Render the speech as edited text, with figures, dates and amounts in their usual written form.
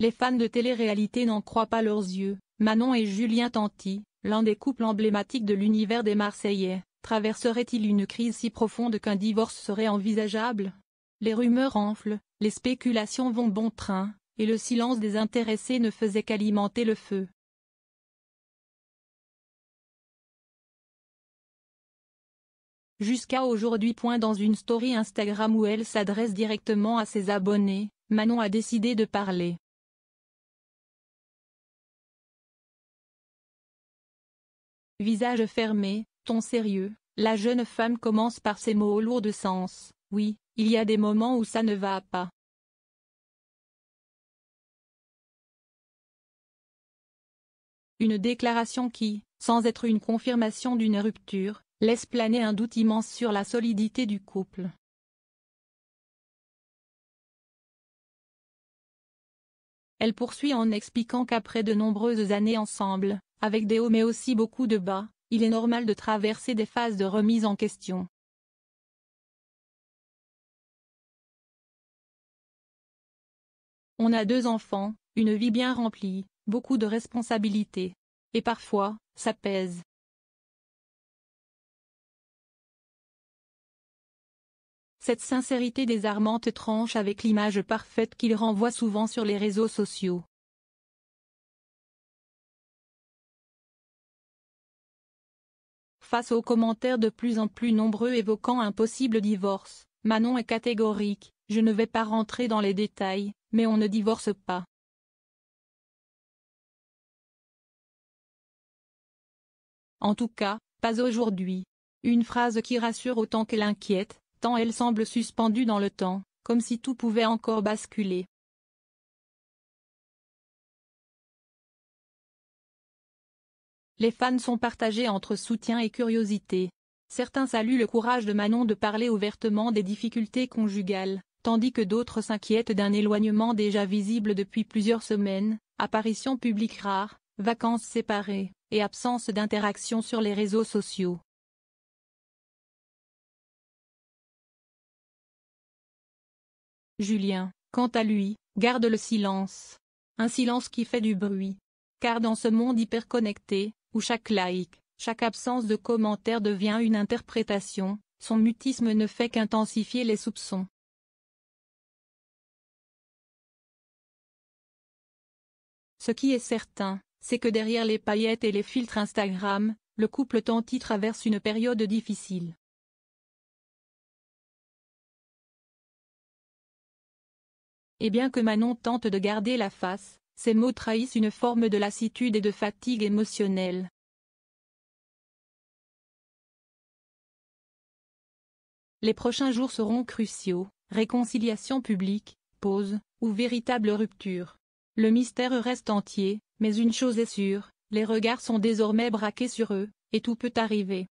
Les fans de télé-réalité n'en croient pas leurs yeux. Manon et Julien Tanti, l'un des couples emblématiques de l'univers des Marseillais, traverserait-il une crise si profonde qu'un divorce serait envisageable? Les rumeurs enflent, les spéculations vont bon train, et le silence des intéressés ne faisait qu'alimenter le feu. Jusqu'à aujourd'hui. Dans une story Instagram où elle s'adresse directement à ses abonnés, Manon a décidé de parler. Visage fermé, ton sérieux, la jeune femme commence par ces mots lourds de sens. Oui, il y a des moments où ça ne va pas. Une déclaration qui, sans être une confirmation d'une rupture, laisse planer un doute immense sur la solidité du couple. Elle poursuit en expliquant qu'après de nombreuses années ensemble, avec des hauts mais aussi beaucoup de bas, il est normal de traverser des phases de remise en question. On a 2 enfants, une vie bien remplie, beaucoup de responsabilités. Et parfois, ça pèse. Cette sincérité désarmante tranche avec l'image parfaite qu'il renvoie souvent sur les réseaux sociaux. Face aux commentaires de plus en plus nombreux évoquant un possible divorce, Manon est catégorique: je ne vais pas rentrer dans les détails, mais on ne divorce pas. En tout cas, pas aujourd'hui. Une phrase qui rassure autant qu'elle inquiète, tant elle semble suspendue dans le temps, comme si tout pouvait encore basculer. Les fans sont partagés entre soutien et curiosité. Certains saluent le courage de Manon de parler ouvertement des difficultés conjugales, tandis que d'autres s'inquiètent d'un éloignement déjà visible depuis plusieurs semaines, apparitions publiques rares, vacances séparées, et absence d'interaction sur les réseaux sociaux. Julien, quant à lui, garde le silence. Un silence qui fait du bruit. Car dans ce monde hyper connecté, où chaque like, chaque absence de commentaire devient une interprétation, son mutisme ne fait qu'intensifier les soupçons. Ce qui est certain, c'est que derrière les paillettes et les filtres Instagram, le couple Tanti traverse une période difficile. Et bien que Manon tente de garder la face, ses mots trahissent une forme de lassitude et de fatigue émotionnelle. Les prochains jours seront cruciaux: réconciliation publique, pause, ou véritable rupture. Le mystère reste entier, mais une chose est sûre, les regards sont désormais braqués sur eux, et tout peut arriver.